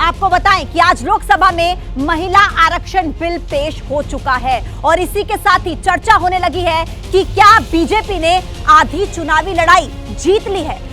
आपको बताएं कि आज लोकसभा में महिला आरक्षण बिल पेश हो चुका है और इसी के साथ ही चर्चा होने लगी है कि क्या बीजेपी ने आधी चुनावी लड़ाई जीत ली है।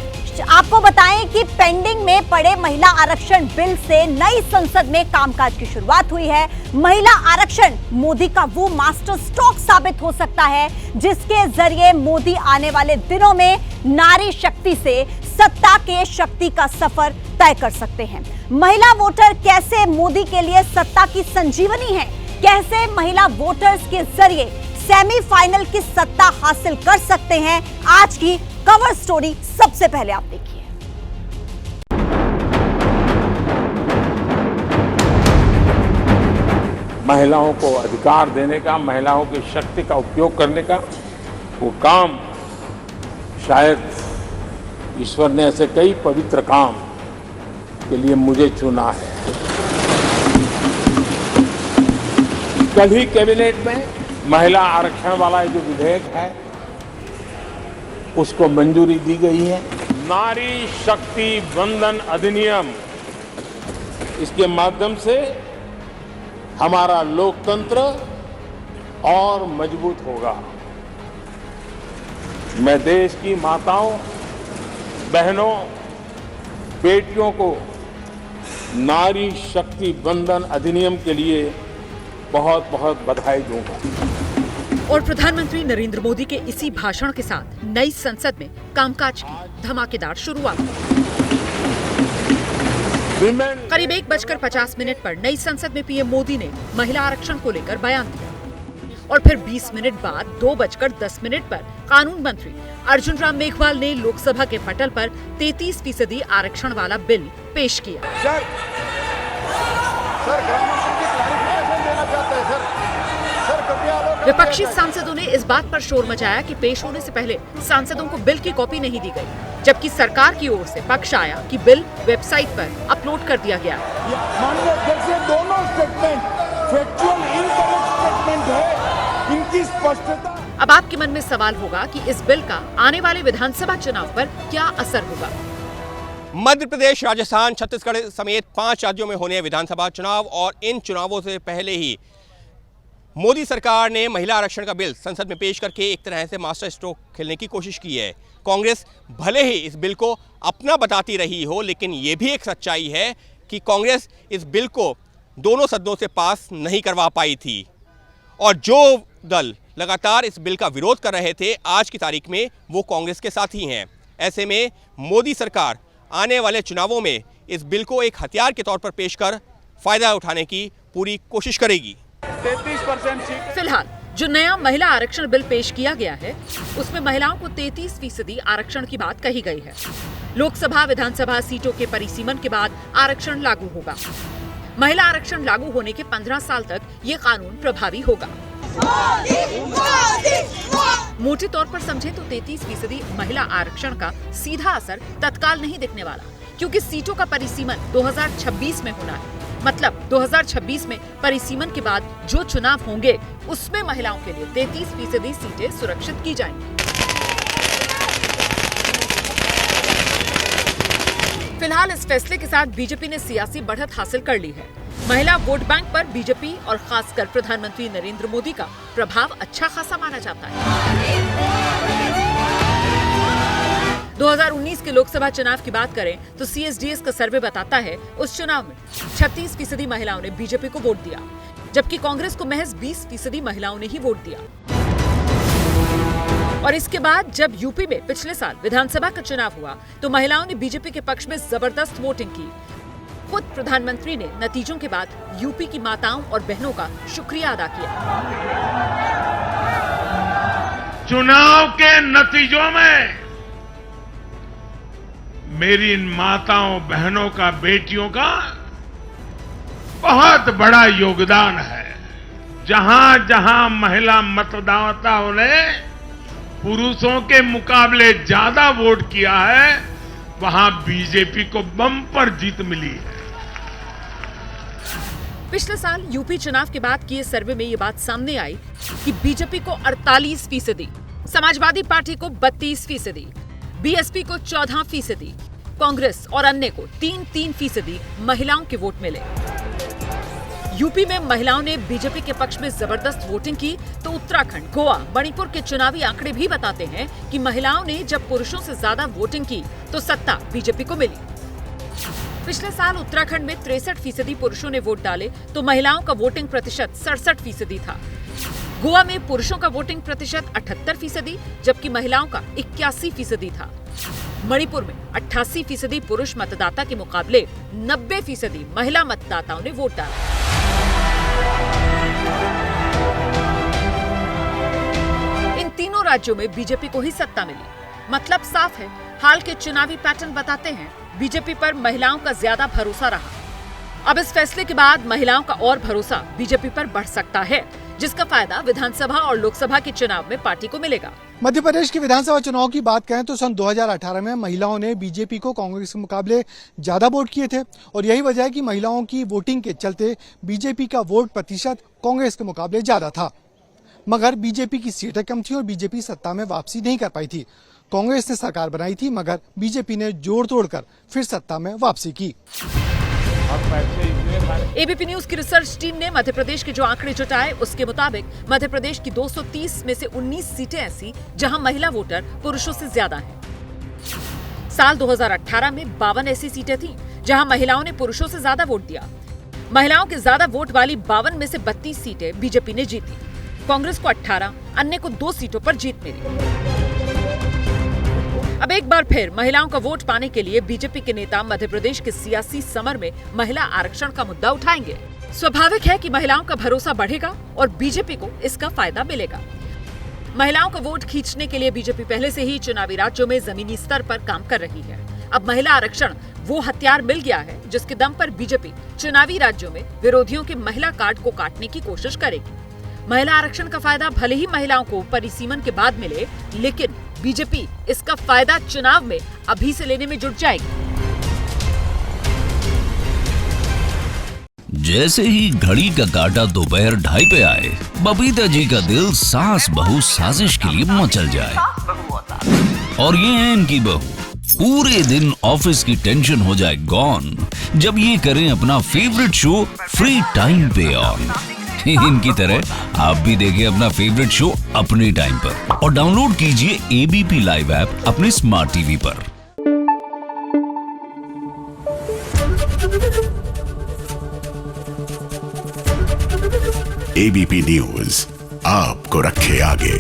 आपको बताएं कि पेंडिंग में पड़े महिला आरक्षण बिल से नई संसद में कामकाज की शुरुआत हुई है। महिला आरक्षण मोदी का वो मास्टर स्ट्रोक साबित हो सकता है जिसके जरिए मोदी आने वाले दिनों में नारी शक्ति से सत्ता के शक्ति का सफर तय कर सकते हैं। महिला वोटर कैसे मोदी के लिए सत्ता की संजीवनी है, कैसे महिला वोटर्स के जरिए सेमीफाइनल की सत्ता हासिल कर सकते हैं, आज की कवर स्टोरी सबसे पहले आप देखिए। महिलाओं को अधिकार देने का, महिलाओं की शक्ति का उपयोग करने का वो काम, शायद ईश्वर ने ऐसे कई पवित्र काम के लिए मुझे चुना है। कल ही कैबिनेट में महिला आरक्षण वाला जो विधेयक है उसको मंजूरी दी गई है। नारी शक्ति वंदन अधिनियम, इसके माध्यम से हमारा लोकतंत्र और मजबूत होगा। मैं देश की माताओं, बहनों, बेटियों को नारी शक्ति वंदन अधिनियम के लिए बहुत बहुत बधाई दूंगा। और प्रधानमंत्री नरेंद्र मोदी के इसी भाषण के साथ नई संसद में कामकाज की धमाकेदार शुरुआत। करीब 1:50 पर नई संसद में पीएम मोदी ने महिला आरक्षण को लेकर बयान दिया और फिर 20 मिनट बाद 2:10 पर कानून मंत्री अर्जुन राम मेघवाल ने लोकसभा के पटल पर 33% आरक्षण वाला बिल पेश किया। विपक्षी सांसदों ने इस बात पर शोर मचाया कि पेश होने से पहले सांसदों को बिल की कॉपी नहीं दी गई, जबकि सरकार की ओर से पक्ष आया कि बिल वेबसाइट पर अपलोड कर दिया गया। जैसे दोनों स्टेटमेंट फैक्चुअल इनकरेक्ट स्टेटमेंट है, इनकी स्पष्टता। अब आपके मन में सवाल होगा कि इस बिल का आने वाले विधानसभा चुनाव पर क्या असर होगा। मध्य प्रदेश, राजस्थान, छत्तीसगढ़ समेत 5 राज्यों में होने विधानसभा चुनाव और इन चुनावों से पहले ही मोदी सरकार ने महिला आरक्षण का बिल संसद में पेश करके एक तरह से मास्टर स्ट्रोक खेलने की कोशिश की है। कांग्रेस भले ही इस बिल को अपना बताती रही हो, लेकिन ये भी एक सच्चाई है कि कांग्रेस इस बिल को दोनों सदनों से पास नहीं करवा पाई थी और जो दल लगातार इस बिल का विरोध कर रहे थे आज की तारीख में वो कांग्रेस के साथ ही हैं। ऐसे में मोदी सरकार आने वाले चुनावों में इस बिल को एक हथियार के तौर पर पेश कर फायदा उठाने की पूरी कोशिश करेगी। 33% फिलहाल जो नया महिला आरक्षण बिल पेश किया गया है उसमें महिलाओं को 33% आरक्षण की बात कही गई है। लोकसभा विधानसभा सीटों के परिसीमन के बाद आरक्षण लागू होगा। महिला आरक्षण लागू होने के 15 साल तक ये कानून प्रभावी होगा। मोटे तौर पर समझे तो 33% महिला आरक्षण का सीधा असर तत्काल नहीं दिखने वाला, क्योंकि सीटों का परिसीमन 2026 में होना है। मतलब 2026 में परिसीमन के बाद जो चुनाव होंगे उसमें महिलाओं के लिए 33% सीटें सुरक्षित की जाएंगी। फिलहाल इस फैसले के साथ बीजेपी ने सियासी बढ़त हासिल कर ली है। महिला वोट बैंक पर बीजेपी और खासकर प्रधानमंत्री नरेंद्र मोदी का प्रभाव अच्छा खासा माना जाता है। 2019 के लोकसभा चुनाव की बात करें तो CSDS का सर्वे बताता है उस चुनाव में 36% महिलाओं ने बीजेपी को वोट दिया, जबकि कांग्रेस को महज 20% महिलाओं ने ही वोट दिया। और इसके बाद जब यूपी में पिछले साल विधानसभा का चुनाव हुआ तो महिलाओं ने बीजेपी के पक्ष में जबरदस्त वोटिंग की। खुद प्रधानमंत्री ने नतीजों के बाद यूपी की माताओं और बहनों का शुक्रिया अदा किया। चुनाव के नतीजों में मेरी इन माताओं, बहनों का, बेटियों का बहुत बड़ा योगदान है। जहां जहां महिला मतदाताओं ने पुरुषों के मुकाबले ज्यादा वोट किया है वहां बीजेपी को बम्पर जीत मिली है। पिछले साल यूपी चुनाव के बाद किए सर्वे में ये बात सामने आई कि बीजेपी को 48%, समाजवादी पार्टी को 32%, बीएसपी को 14%, कांग्रेस और अन्य को 3-3% महिलाओं के वोट मिले। यूपी में महिलाओं ने बीजेपी के पक्ष में जबरदस्त वोटिंग की, तो उत्तराखंड, गोवा, मणिपुर के चुनावी आंकड़े भी बताते हैं कि महिलाओं ने जब पुरुषों से ज्यादा वोटिंग की तो सत्ता बीजेपी को मिली। पिछले साल उत्तराखंड में 63% पुरुषों ने वोट डाले तो महिलाओं का वोटिंग प्रतिशत 67% था। गोवा में पुरुषों का वोटिंग प्रतिशत 78%, जबकि महिलाओं का 81% था। मणिपुर में 88% पुरुष मतदाता के मुकाबले 90% महिला मतदाताओं ने वोट डाला। इन तीनों राज्यों में बीजेपी को ही सत्ता मिली। मतलब साफ है, हाल के चुनावी पैटर्न बताते हैं बीजेपी पर महिलाओं का ज्यादा भरोसा रहा। अब इस फैसले के बाद महिलाओं का और भरोसा बीजेपी पर बढ़ सकता है, जिसका फायदा विधानसभा और लोकसभा के चुनाव में पार्टी को मिलेगा। मध्य प्रदेश के विधानसभा चुनाव की बात करें तो सन 2018 में महिलाओं ने बीजेपी को कांग्रेस के मुकाबले ज्यादा वोट किए थे और यही वजह है कि महिलाओं की वोटिंग के चलते बीजेपी का वोट प्रतिशत कांग्रेस के मुकाबले ज्यादा था। मगर बीजेपी की सीटें कम थी और बीजेपी सत्ता में वापसी नहीं कर पाई थी। कांग्रेस ने सरकार बनाई थी, मगर बीजेपी ने जोड़ तोड़कर फिर सत्ता में वापसी की। एबीपी न्यूज की रिसर्च टीम ने मध्य प्रदेश के जो आंकड़े जुटाए, उसके मुताबिक मध्य प्रदेश की 230 में से 19 सीटें ऐसी जहां महिला वोटर पुरुषों से ज्यादा हैं। साल 2018 में 52 ऐसी सीटें थीं जहां महिलाओं ने पुरुषों से ज्यादा वोट दिया। महिलाओं के ज्यादा वोट वाली 52 में से 32 सीटें बीजेपी ने जीती। कांग्रेस को 18, अन्य को 2 सीटों पर जीत मिली। अब एक बार फिर महिलाओं का वोट पाने के लिए बीजेपी के नेता मध्य प्रदेश के सियासी समर में महिला आरक्षण का मुद्दा उठाएंगे। स्वाभाविक है कि महिलाओं का भरोसा बढ़ेगा और बीजेपी को इसका फायदा मिलेगा। महिलाओं का वोट खींचने के लिए बीजेपी पहले से ही चुनावी राज्यों में जमीनी स्तर पर काम कर रही है। अब महिला आरक्षण वो हथियार मिल गया है जिसके दम पर बीजेपी चुनावी राज्यों में विरोधियों के महिला कार्ड को काटने की कोशिश करेगी। महिला आरक्षण का फायदा भले ही महिलाओं को परिसीमन के बाद मिले, लेकिन बीजेपी इसका फायदा चुनाव में अभी से लेने में जुट जाएगी। जैसे ही घड़ी का काटा दोपहर 2:30 पे आए, बबीता जी का दिल सास बहू साजिश के लिए मचल जाए। और ये है इनकी बहू, पूरे दिन ऑफिस की टेंशन हो जाए गॉन जब ये करें अपना फेवरेट शो फ्री टाइम पे ऑन। इनकी तरह आप भी देखें अपना फेवरेट शो अपने टाइम पर और डाउनलोड कीजिए एबीपी लाइव ऐप अपने स्मार्ट टीवी पर। एबीपी न्यूज आपको रखे आगे।